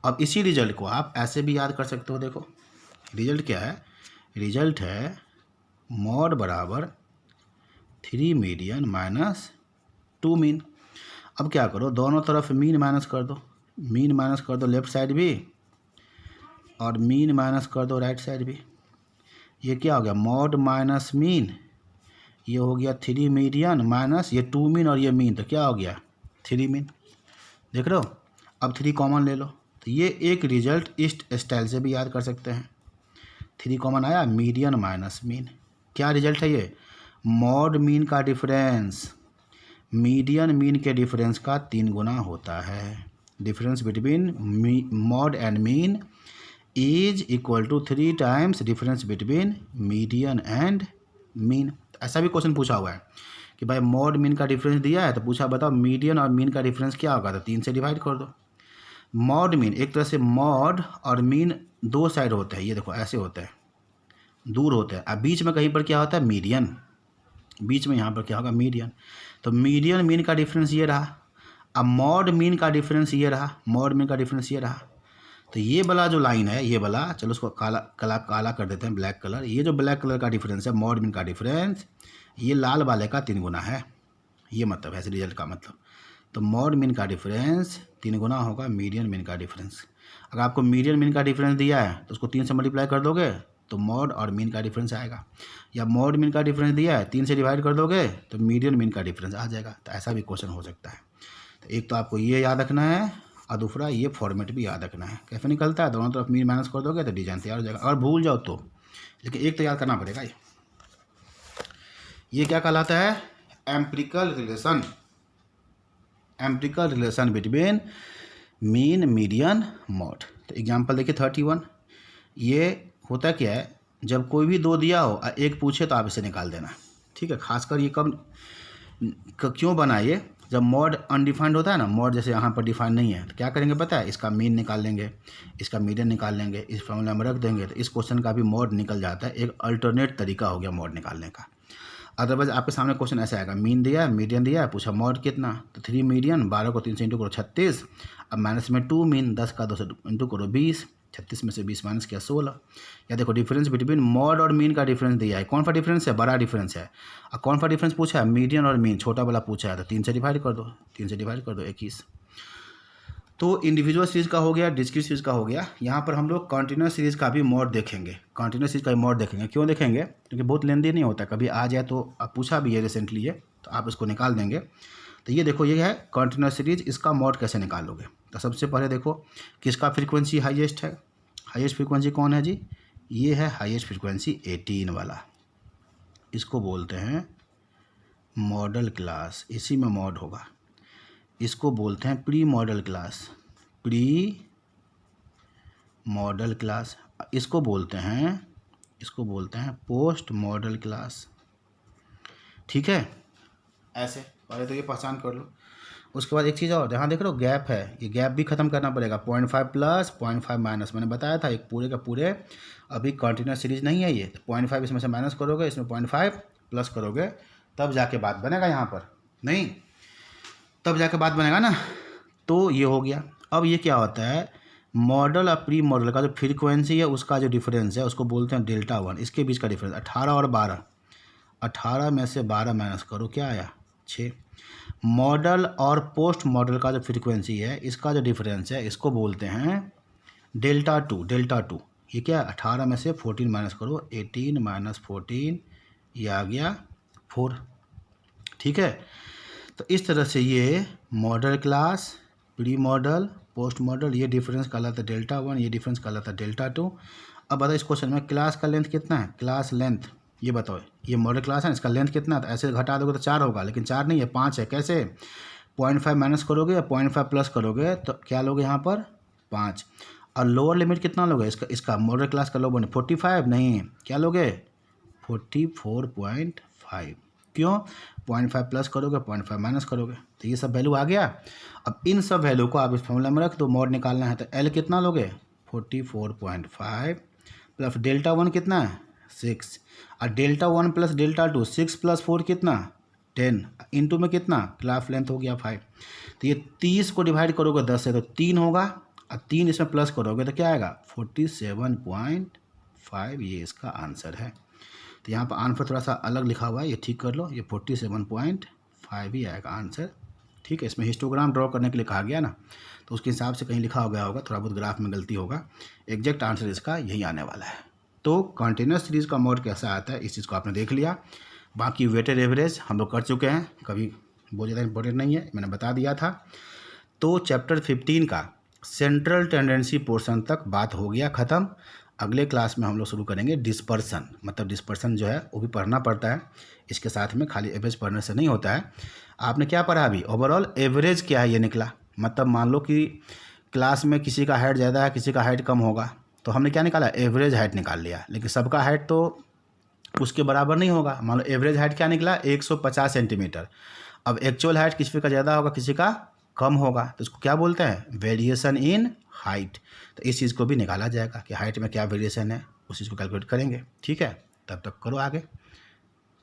अब इसी रिजल्ट को आप ऐसे भी याद कर सकते हो। देखो रिजल्ट क्या है, रिजल्ट है मॉड बराबर 3 मीडियन माइनस 2 मीन। अब क्या करो, दोनों तरफ मीन माइनस कर दो, मीन माइनस कर दो लेफ्ट साइड भी और मीन माइनस कर दो राइट साइड भी। ये क्या हो गया, मॉड माइनस मीन, ये हो गया 3 मीडियन माइनस ये 2 मीन और ये मीन, तो क्या हो गया 3 मीन। देख रहे हो, अब 3 कॉमन ले लो, तो ये एक रिजल्ट इस स्टाइल से भी याद कर सकते हैं। 3 कॉमन आया, मीडियन माइनस मीन, क्या रिजल्ट है ये, मॉड मीन का डिफरेंस मीडियन मीन के डिफरेंस का 3 गुना होता है। Difference between mode and mean is equal to 3 times difference between median and mean. ऐसा भी क्वेश्चन पूछा हुआ है कि भाई मॉड मीन का डिफरेंस दिया है, तो पूछा बताओ मीडियन और मीन का डिफरेंस क्या होगा, तो 3 से डिवाइड कर दो। मॉड मीन एक तरह से मॉड और मीन दो साइड होते हैं, ये देखो ऐसे होते हैं, दूर होते हैं। अब बीच में कहीं पर क्या होता है मीडियन, बीच में यहाँ पर क्या होगा मीडियन, तो मीडियन मीन का डिफरेंस ये रहा। अब मॉड मीन का डिफरेंस ये रहा, मॉड मीन का डिफरेंस ये रहा। तो ये वाला जो लाइन है, ये वाला, चलो उसको काला कर देते हैं, ब्लैक कलर। ये जो ब्लैक कलर का डिफरेंस है मॉड मीन का डिफरेंस, ये लाल वाले का 3 गुना है, ये मतलब है रिजल्ट का मतलब। तो मॉड मीन का डिफरेंस 3 गुना होगा मीडियन मीन का डिफरेंस। अगर आपको मीडियन मीन का डिफरेंस दिया है तो उसको 3 से मल्टीप्लाई कर दोगे तो मॉड और मीन का डिफरेंस आएगा, या मॉड मीन का डिफरेंस दिया है 3 से डिवाइड कर दोगे तो मीडियन मीन का डिफरेंस आ जाएगा। तो ऐसा भी क्वेश्चन हो सकता है। तो एक तो आपको ये याद रखना है और दूसरा ये फॉर्मेट भी याद रखना है। कैसे निकलता है, दोनों तरफ मीन माइनस कर दोगे तो डिजाइन तैयार हो जाएगा। अगर भूल जाओ तो, लेकिन एक तो याद करना पड़ेगा। ये क्या कहलाता है, empirical relation, empirical relation between mean median mode. तो एग्जांपल देखिए 31। ये होता क्या है, जब कोई भी दो दिया हो और एक पूछे तो आप इसे निकाल देना, ठीक है। खासकर ये कब क्यों बना, ये जब मॉड अनडिफाइंड होता है ना, मॉड जैसे यहाँ पर डिफाइंड नहीं है, तो क्या करेंगे पता है, इसका मीन निकाल लेंगे, इसका मीडियन निकाल लेंगे, इस फॉर्मूला में रख देंगे, तो इस क्वेश्चन का भी मॉड निकल जाता है। एक अल्टरनेट तरीका हो गया मॉड निकालने का। अदरवाइज आपके सामने क्वेश्चन ऐसा आएगा, मीन दिया है, मीडियन दिया है, पूछा मॉड कितना, तो 3 मीडियन, 12 को 3 से इंटू करो 36, अब माइनस में 2 मीन, 10 का 2 से इंटू करो 20, 36 में से 20 माइनस किया 16। या देखो डिफरेंस बिटवीन मॉड और मीन का डिफरेंस दिया है, कौन सा डिफरेंस है, बड़ा डिफरेंस है। और कौन सा डिफरेंस पूछा है, मीडियन और मीन, छोटा वाला पूछा है, तो 3 से डिवाइड कर दो, 3 से डिवाइड कर दो 21। तो इंडिविजुअल सीरीज़ का हो गया, डिस्क्रीट सीरीज़ का हो गया। यहाँ पर हम लोग कंटिन्यूस सीरीज़ का भी मॉड देखेंगे, कंटिन्यूस सीरीज़ का भी मॉड देखेंगे। क्यों देखेंगे, क्योंकि बहुत लेंदी नहीं होता, कभी आ जाए तो अब पूछा भी है रिसेंटली ये, तो आप इसको निकाल देंगे। तो ये देखो, ये है कंटिन्यूस सीरीज, इसका मॉड कैसे निकालोगे। तो सबसे पहले देखो किसका फ्रीक्वेंसी हाईएस्ट है, हाईएस्ट फ्रीक्वेंसी कौन है जी, ये है हाईएस्ट फ्रीक्वेंसी 18 वाला, इसको बोलते हैं मॉडल क्लास, इसी में मॉड होगा। इसको बोलते हैं pre model class, pre model class. इसको बोलते हैं पोस्ट मॉडल क्लास, ठीक है। ऐसे पहले तो ये पहचान कर लो। उसके बाद एक चीज़ और, यहाँ देख लो गैप है, ये गैप भी ख़त्म करना पड़ेगा। 0.5 प्लस 0.5 माइनस, मैंने बताया था एक पूरे का पूरे अभी कंटिन्यूस सीरीज नहीं है ये, तो 0.5 इसमें से माइनस करोगे, इसमें 0.5 प्लस करोगे, तब जाके बात बनेगा, यहाँ पर नहीं, तब जाके बात बनेगा ना। तो ये हो गया। अब ये क्या होता है, मॉडल और प्री मॉडल का जो फ्रीक्वेंसी है उसका जो डिफरेंस है उसको बोलते हैं डेल्टा 1। इसके बीच का डिफरेंस 18 और 12, 18 में से 12 माइनस करो, क्या आया 6। मॉडल और पोस्ट मॉडल का जो फ्रीक्वेंसी है इसका जो डिफरेंस है इसको बोलते हैं डेल्टा 2, डेल्टा 2। ये क्या है, 18 में से 14 माइनस करो, 18 माइनस 14, ये आ गया 4, ठीक है। तो इस तरह से ये model class, pre model, post model, ये डिफरेंस कहलाता है डेल्टा 1, ये डिफरेंस कहलाता है डेल्टा 2। अब बताओ इस क्वेश्चन में क्लास का लेंथ कितना है, क्लास लेंथ ये बताओ, ये मॉडल क्लास है, इसका लेंथ कितना है, तो ऐसे घटा दोगे तो 4 होगा, लेकिन 4 नहीं है 5 है। कैसे, 0.5 माइनस करोगे या 0.5 प्लस करोगे तो क्या लोगे यहाँ पर 5। और लोअर लिमिट कितना लोगे, इसका मॉडल क्लास का लोअर 45 नहीं, क्या लोगे 44.5। क्यों, 0.5 प्लस करोगे 0.5 माइनस करोगे, तो ये सब वैल्यू आ गया। अब इन सब वैल्यू को आप इस फॉर्मूला में रख दो, मॉड निकालना है तो एल कितना लोगे 44.5 प्लस डेल्टा 1 कितना है 6, और डेल्टा 1 प्लस डेल्टा 2 6 प्लस 4 कितना 10 इंटू में कितना, क्लास लेंथ हो गया 5। तो ये 30 को डिवाइड करोगे 10 से तो 3 होगा, और 3 इसमें प्लस करोगे तो क्या आएगा 47.5, ये इसका आंसर है। तो यहाँ पर आंसर थोड़ा सा अलग लिखा हुआ है, ये ठीक कर लो, ये 47.5 ही आएगा आंसर। ठीक है, इसमें हिस्टोग्राम ड्रॉ करने के लिए कहा गया ना, तो उसके हिसाब से कहीं लिखा हो गया होगा, थोड़ा बहुत ग्राफ में गलती होगा। एग्जैक्ट आंसर इसका यही आने वाला है। तो कंटिन्यूस सीरीज़ का मोड कैसा आता है इस चीज़ को आपने देख लिया। बाकी वेटेड एवरेज हम लोग कर चुके हैं, कभी बहुत ज़्यादा इंपॉर्टेंट नहीं है, मैंने बता दिया था। तो चैप्टर 15 का सेंट्रल टेंडेंसी पोर्शन तक बात हो गया ख़त्म। अगले क्लास में हम लोग शुरू करेंगे डिस्पर्सन, मतलब डिस्पर्सन जो है वो भी पढ़ना पड़ता है, इसके साथ में खाली एवरेज पढ़ने से नहीं होता है। आपने क्या पढ़ा अभी, ओवरऑल एवरेज क्या है ये निकला, मतलब मान लो कि क्लास में किसी का हाइट ज़्यादा है, किसी का हाइट कम होगा, तो हमने क्या निकाला, एवरेज हाइट निकाल लिया। लेकिन सबका हाइट तो उसके बराबर नहीं होगा। मान लो एवरेज हाइट क्या निकला 150 सेंटीमीटर। अब एक्चुअल हाइट किसी का ज़्यादा होगा, किसी का कम होगा, तो इसको क्या बोलते हैं, वेरिएशन इन हाइट। तो इस चीज़ को भी निकाला जाएगा कि हाइट में क्या वेरिएशन है, उस चीज़ को कैलकुलेट करेंगे। ठीक है, तब तक करो आगे।